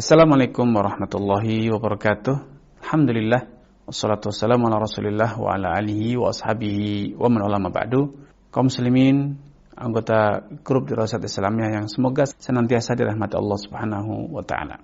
Assalamualaikum warahmatullahi wabarakatuh. Alhamdulillah, wassalatu wassalamu ala rasulillah wa ala alihi wa ashabihi wa man wala ma ba'du. Kaum muslimin, anggota grup Dirasat Islamiyah yang semoga senantiasa dirahmati Allah Subhanahu wa taala.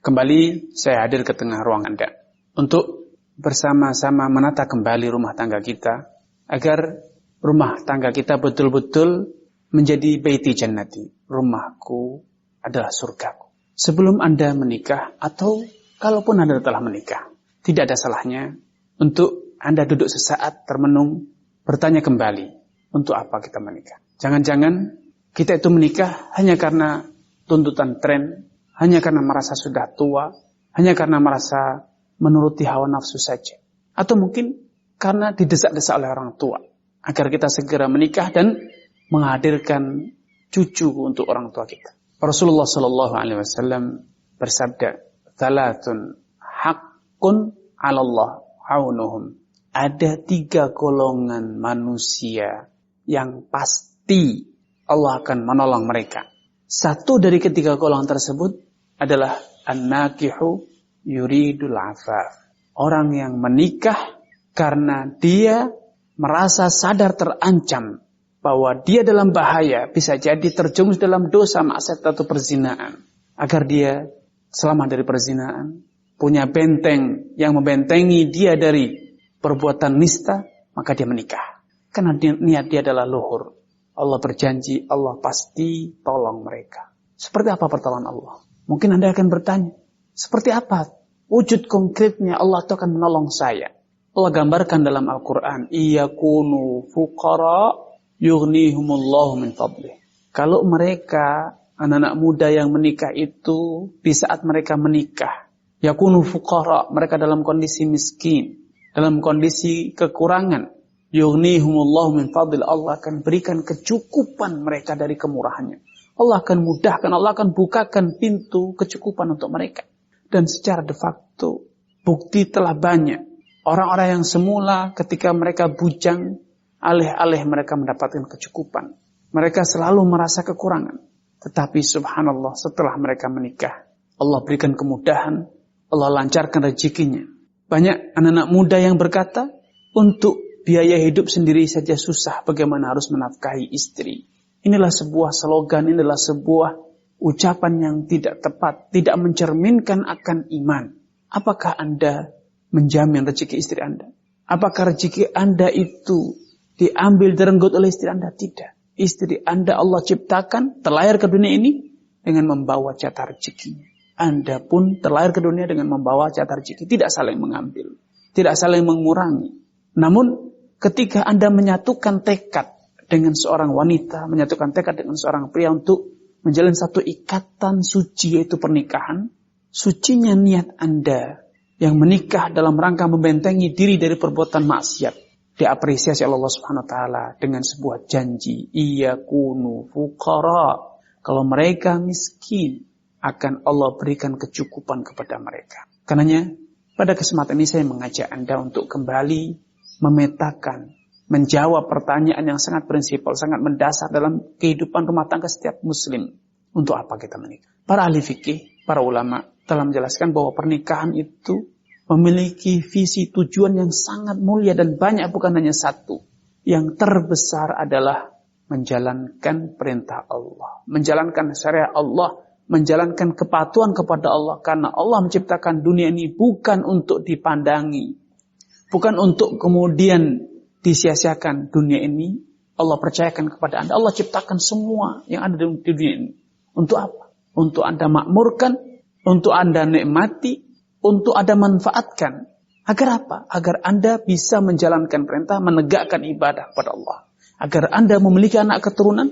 Kembali saya hadir ke tengah ruang Anda untuk bersama-sama menata kembali rumah tangga kita agar rumah tangga kita betul-betul menjadi baiti jannati. Rumahku adalah surgaku. Sebelum Anda menikah atau kalaupun Anda telah menikah, tidak ada salahnya untuk Anda duduk sesaat termenung, bertanya kembali, untuk apa kita menikah? Jangan-jangan kita itu menikah hanya karena tuntutan tren, hanya karena merasa sudah tua, hanya karena merasa menuruti hawa nafsu saja. Atau mungkin karena didesak-desak oleh orang tua, agar kita segera menikah dan menghadirkan cucu untuk orang tua kita. Rasulullah sallallahu alaihi wasallam bersabda, "Tsalatsun haqqun 'ala Allah aunuhum." Ada 3 golongan manusia yang pasti Allah akan menolong mereka. Satu dari ketiga golongan tersebut adalah an-nakihu yuridul afaf. Orang yang menikah karena dia merasa sadar terancam bahwa dia dalam bahaya, bisa jadi terjerumus dalam dosa, maksiat atau perzinaan. Agar dia selamat dari perzinaan, punya benteng yang membentengi dia dari perbuatan nista, maka dia menikah. Karena niat dia adalah luhur. Allah berjanji, Allah pasti tolong mereka. Seperti apa pertolongan Allah? Mungkin Anda akan bertanya, seperti apa wujud konkretnya Allah itu akan menolong saya? Allah gambarkan dalam Al-Quran, iyakunu fuqara yughnihumullahu min fadlih. Kalau mereka, anak-anak muda yang menikah itu, di saat mereka menikah, yakunu fuqara, mereka dalam kondisi miskin, dalam kondisi kekurangan, yughnihumullahu min fadlih, Allah akan berikan kecukupan mereka dari kemurahannya. Allah akan mudahkan, Allah akan bukakan pintu kecukupan untuk mereka. Dan secara de facto, bukti telah banyak. Orang-orang yang semula ketika mereka bujang, alih-alih mereka mendapatkan kecukupan, mereka selalu merasa kekurangan. Tetapi subhanallah, setelah mereka menikah, Allah berikan kemudahan, Allah lancarkan rezekinya. Banyak anak-anak muda yang berkata, untuk biaya hidup sendiri saja susah, bagaimana harus menafkahi istri. Inilah sebuah slogan, inilah sebuah ucapan yang tidak tepat, tidak mencerminkan akan iman. Apakah Anda menjamin rezeki istri Anda? Apakah rezeki Anda itu diambil direnggut oleh istri Anda? Tidak. Istri Anda Allah ciptakan, terlahir ke dunia ini dengan membawa jatah rezekinya. Anda pun terlahir ke dunia dengan membawa jatah rezeki. Tidak saling mengambil, tidak saling mengurangi. Namun ketika Anda menyatukan tekad dengan seorang wanita, menyatukan tekad dengan seorang pria untuk menjalin satu ikatan suci, yaitu pernikahan, sucinya niat Anda yang menikah dalam rangka membentengi diri dari perbuatan maksiat, diapresiasi Allah Subhanahu wa taala dengan sebuah janji, iyakunu fuqara. Kalau mereka miskin, akan Allah berikan kecukupan kepada mereka. Karenanya, pada kesempatan ini saya mengajak Anda untuk kembali memetakan, menjawab pertanyaan yang sangat prinsipal, sangat mendasar dalam kehidupan rumah tangga setiap muslim. Untuk apa kita menikah? Para ahli fikih, para ulama telah menjelaskan bahwa pernikahan itu memiliki visi tujuan yang sangat mulia dan banyak, bukan hanya satu. Yang terbesar adalah menjalankan perintah Allah, menjalankan syariat Allah, menjalankan kepatuhan kepada Allah. Karena Allah menciptakan dunia ini bukan untuk dipandangi, bukan untuk kemudian disia-siakan. Dunia ini Allah percayakan kepada Anda. Allah ciptakan semua yang ada di dunia ini. Untuk apa? Untuk Anda makmurkan, untuk Anda nikmati, untuk Anda manfaatkan. Agar apa? Agar Anda bisa menjalankan perintah, menegakkan ibadah kepada Allah. Agar Anda memiliki anak keturunan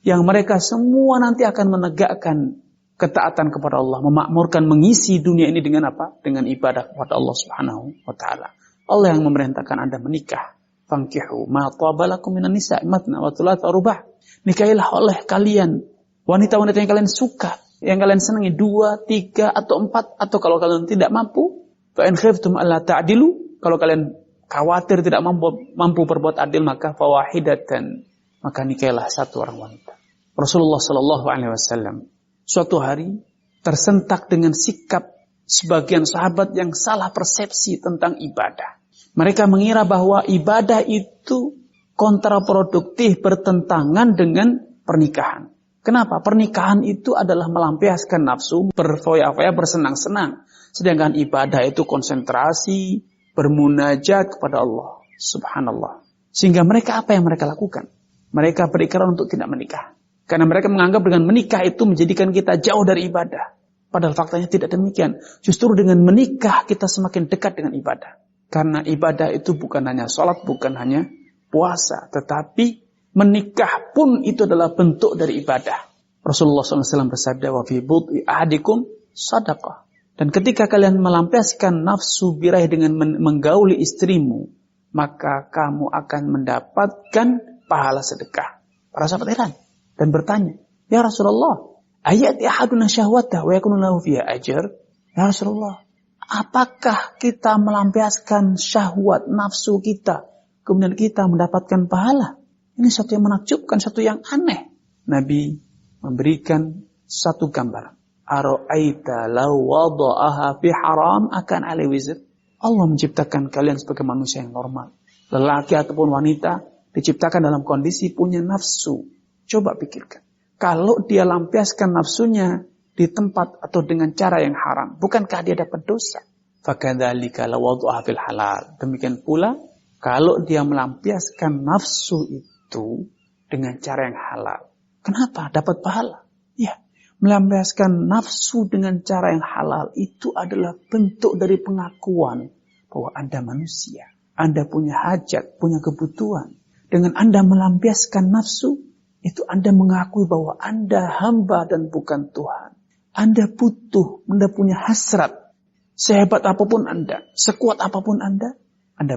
yang mereka semua nanti akan menegakkan ketaatan kepada Allah, memakmurkan, mengisi dunia ini dengan apa? Dengan ibadah kepada Allah Subhanahu wa taala. Allah yang memerintahkan Anda menikah. Fankihu ma taba lakum minan nisa' matna wa thulatha wa rubah. Nikahilah oleh kalian wanita-wanita yang kalian suka, yang kalian senangi, 2, 3 atau 4, atau kalau kalian tidak mampu, fa in khiftum alla ta'dilu, kalau kalian khawatir tidak mampu berbuat adil, maka fawahidatan, maka nikahilah satu orang wanita. Rasulullah sallallahu alaihi wasallam suatu hari tersentak dengan sikap sebagian sahabat yang salah persepsi tentang ibadah. Mereka mengira bahwa ibadah itu kontraproduktif, bertentangan dengan pernikahan. Kenapa? Pernikahan itu adalah melampiaskan nafsu, berfoya-foya, bersenang-senang. Sedangkan ibadah itu konsentrasi, bermunajat kepada Allah. Subhanallah. Sehingga mereka apa yang mereka lakukan? Mereka berikrar untuk tidak menikah. Karena mereka menganggap dengan menikah itu menjadikan kita jauh dari ibadah. Padahal faktanya tidak demikian. Justru dengan menikah kita semakin dekat dengan ibadah. Karena ibadah itu bukan hanya sholat, bukan hanya puasa. Tetapi menikah pun itu adalah bentuk dari ibadah. Rasulullah SAW bersabda, wa fi bud'i ahadikum sadaqah. Dan ketika kalian melampiaskan nafsu biraih dengan menggauli istrimu, maka kamu akan mendapatkan pahala sedekah. Para sahabat heran dan bertanya, ya Rasulullah, ayati ahaduna syahwatah wa yakunu lahu fiha ajr? Ya Rasulullah, apakah kita melampiaskan syahwat nafsu kita, kemudian kita mendapatkan pahala? Ini satu yang menakjubkan, satu yang aneh. Nabi memberikan satu gambar. Ara'aita law wada'aha fi haram akan alai wizr. Allah menciptakan kalian sebagai manusia yang normal. Lelaki ataupun wanita diciptakan dalam kondisi punya nafsu. Coba pikirkan. Kalau dia lampiaskan nafsunya di tempat atau dengan cara yang haram, bukankah dia dapat dosa? Fakadzalika law wada'aha fil halal. Demikian pula kalau dia melampiaskan nafsu itu dengan cara yang halal. Kenapa? Dapat pahala. Ya, melampiaskan nafsu dengan cara yang halal itu adalah bentuk dari pengakuan bahwa Anda manusia. Anda punya hajat, punya kebutuhan. Dengan Anda melampiaskan nafsu, itu Anda mengakui bahwa Anda hamba dan bukan Tuhan. Anda butuh, Anda punya hasrat. Sehebat apapun Anda, sekuat apapun Anda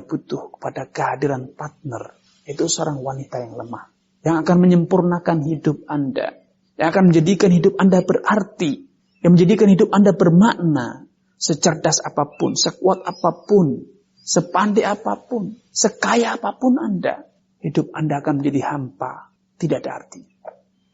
butuh kepada kehadiran partner. Itu seorang wanita yang lemah, yang akan menyempurnakan hidup Anda, yang akan menjadikan hidup Anda berarti, yang menjadikan hidup Anda bermakna. Secerdas apapun, sekuat apapun, sepandai apapun, sekaya apapun Anda, hidup Anda akan menjadi hampa, tidak ada arti.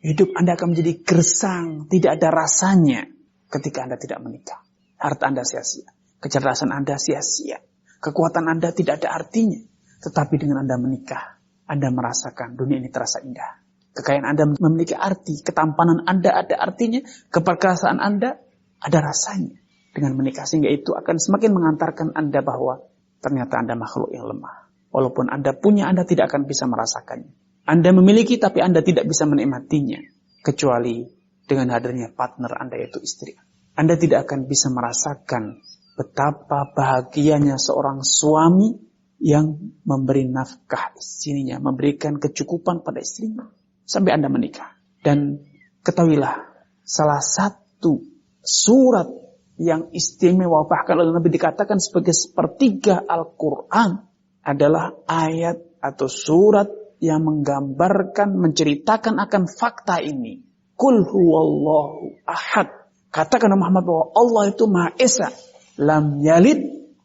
Hidup Anda akan menjadi gersang, tidak ada rasanya ketika Anda tidak menikah. Harta Anda sia-sia, kecerdasan Anda sia-sia, kekuatan Anda tidak ada artinya. Tetapi dengan Anda menikah, Anda merasakan dunia ini terasa indah. Kekayaan Anda memiliki arti, ketampanan Anda ada artinya, keperkasaan Anda ada rasanya. Dengan menikah, sehingga itu akan semakin mengantarkan Anda bahwa ternyata Anda makhluk yang lemah. Walaupun Anda punya, Anda tidak akan bisa merasakannya. Anda memiliki, tapi Anda tidak bisa menikmatinya. Kecuali dengan hadirnya partner Anda, yaitu istri. Anda tidak akan bisa merasakan betapa bahagianya seorang suami yang memberi nafkah istrinya, memberikan kecukupan pada istrinya sampai Anda menikah. Dan ketahuilah, salah satu surat yang istimewa, bahkan oleh Nabi dikatakan sebagai sepertiga Al-Quran, adalah ayat atau surat yang menggambarkan, menceritakan akan fakta ini. Qul huwallahu ahad. Katakan Muhammad bahwa Allah itu Maha Esa. Lam yalid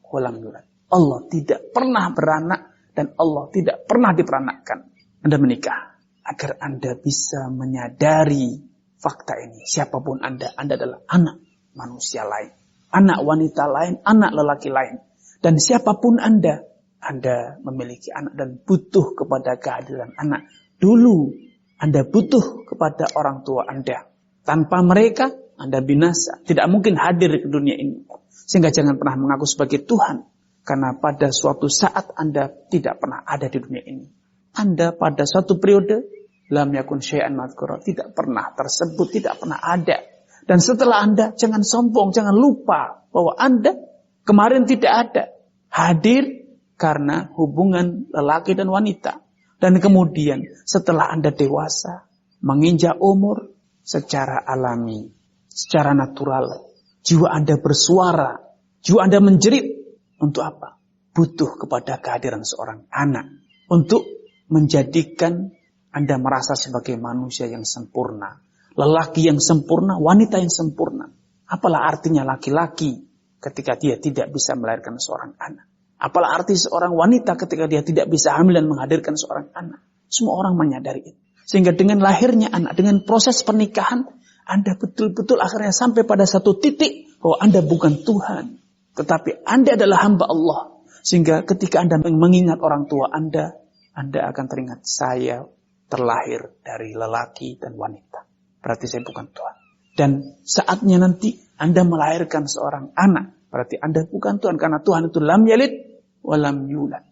wa lam yulad. Allah tidak pernah beranak dan Allah tidak pernah diperanakkan. Anda menikah agar Anda bisa menyadari fakta ini. Siapapun Anda adalah anak manusia lain, anak wanita lain, anak lelaki lain. Dan siapapun Anda memiliki anak dan butuh kepada kehadiran anak. Dulu Anda butuh kepada orang tua Anda. Tanpa mereka Anda binasa, tidak mungkin hadir ke dunia ini. Sehingga jangan pernah mengaku sebagai Tuhan, karena pada suatu saat Anda tidak pernah ada di dunia ini. Anda pada suatu periode lam yakun syai'an madhkura, tidak pernah tersebut, tidak pernah ada. Dan setelah Anda, jangan sombong, jangan lupa bahwa Anda kemarin tidak ada. Hadir karena hubungan lelaki dan wanita. Dan kemudian setelah Anda dewasa, menginjak umur, secara alami, secara natural, jiwa Anda bersuara, jiwa Anda menjerit. Untuk apa? Butuh kepada kehadiran seorang anak. Untuk menjadikan Anda merasa sebagai manusia yang sempurna. Lelaki yang sempurna, wanita yang sempurna. Apalah artinya laki-laki ketika dia tidak bisa melahirkan seorang anak? Apalah arti seorang wanita ketika dia tidak bisa hamil dan menghadirkan seorang anak? Semua orang menyadari itu. Sehingga dengan lahirnya anak, dengan proses pernikahan, Anda betul-betul akhirnya sampai pada satu titik bahwa Anda bukan Tuhan, tetapi Anda adalah hamba Allah. Sehingga ketika Anda mengingat orang tua Anda akan teringat, saya terlahir dari lelaki dan wanita. Berarti saya bukan Tuhan. Dan saatnya nanti Anda melahirkan seorang anak, berarti Anda bukan Tuhan, karena Tuhan itu lam yalid wa lam yulad.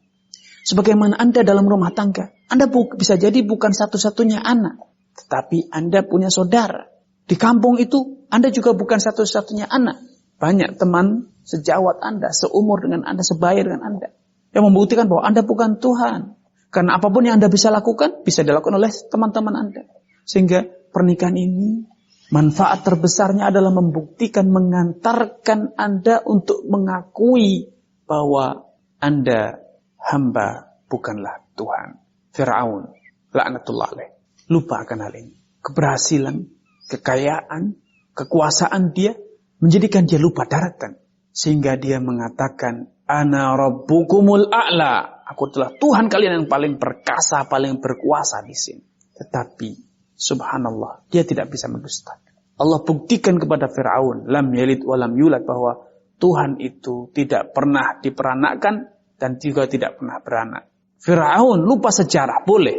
Sebagaimana Anda dalam rumah tangga, Anda bisa jadi bukan satu-satunya anak, tetapi Anda punya saudara. Di kampung itu, Anda juga bukan satu-satunya anak. Banyak teman sejawat Anda, seumur dengan Anda, sebaya dengan Anda, yang membuktikan bahwa Anda bukan Tuhan. Karena apapun yang Anda bisa lakukan, bisa dilakukan oleh teman-teman Anda. Sehingga pernikahan ini, manfaat terbesarnya adalah membuktikan, mengantarkan Anda untuk mengakui bahwa Anda hamba, bukanlah Tuhan. Fir'aun, laknatullah alaih, lupa akan hal ini. Keberhasilan, kekayaan, kekuasaan dia, menjadikan dia lupa daratan. Sehingga dia mengatakan, Ana rabbukumul a'la. Aku adalah Tuhan kalian yang paling perkasa, paling berkuasa di sini. Tetapi, subhanallah, dia tidak bisa mendustakan. Allah buktikan kepada Fir'aun, lam yalid wa lam yulad, bahwa Tuhan itu tidak pernah diperanakkan dan juga tidak pernah beranak. Fir'aun lupa sejarah, boleh.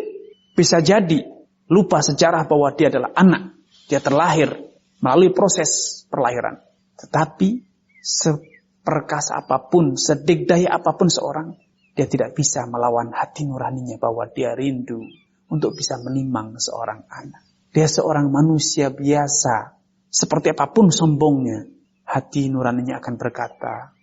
Bisa jadi lupa sejarah bahwa dia adalah anak. Dia terlahir melalui proses perlahiran. Tetapi seperkasa apapun, sedikdaya apapun seorang, dia tidak bisa melawan hati nuraninya bahwa dia rindu untuk bisa menimang seorang anak. Dia seorang manusia biasa. Seperti apapun sombongnya, hati nuraninya akan berkata,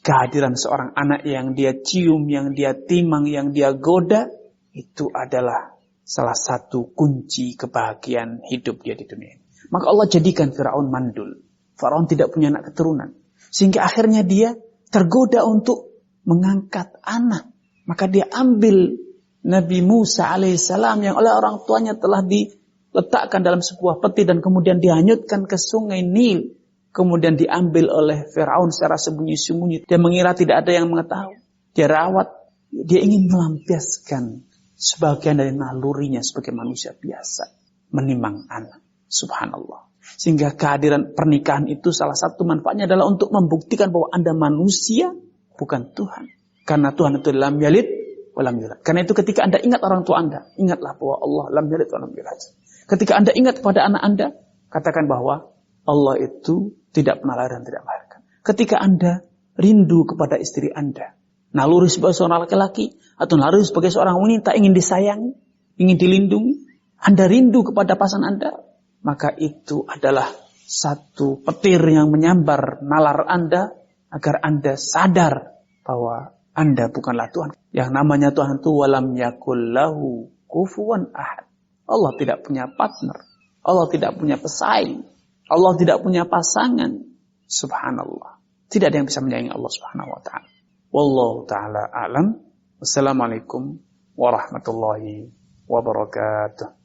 kehadiran seorang anak yang dia cium, yang dia timang, yang dia goda, itu adalah salah satu kunci kebahagiaan hidup dia di dunia ini. Maka Allah jadikan Fir'aun mandul. Fir'aun tidak punya anak keturunan. Sehingga akhirnya dia tergoda untuk mengangkat anak. Maka dia ambil Nabi Musa alaihissalam yang oleh orang tuanya telah diletakkan dalam sebuah peti dan kemudian dihanyutkan ke sungai Nil. Kemudian diambil oleh Fir'aun secara sembunyi-sembunyi. Dia mengira tidak ada yang mengetahui. Dia rawat. Dia ingin melampiaskan sebagian dari nalurinya sebagai manusia biasa. Menimang anak. Subhanallah. Sehingga kehadiran pernikahan itu salah satu manfaatnya adalah untuk membuktikan bahwa Anda manusia, bukan Tuhan. Karena Tuhan itu lam yalid wa lam yulad. Karena itu ketika Anda ingat orang tua Anda, ingatlah bahwa Allah lam yalid wa lam yulad. Ketika Anda ingat kepada anak Anda, katakan bahwa Allah itu tidak pernah lahir dan tidak melahirkan. Ketika Anda rindu kepada istri Anda, naluri sebagai seorang laki-laki, atau naluri sebagai seorang wanita, ingin disayangi, ingin dilindungi, Anda rindu kepada pasangan Anda, maka itu adalah satu petir yang menyambar nalar Anda, agar Anda sadar bahwa Anda bukanlah Tuhan. Yang namanya Tuhan itu walam yakul lahu kufuwan ahad. Allah tidak punya partner. Allah tidak punya pesaing. Allah tidak punya pasangan. Subhanallah. Tidak ada yang bisa menyaingi Allah subhanahu wa ta'ala. Wallahu ta'ala a'lam. Wassalamualaikum warahmatullahi wabarakatuh.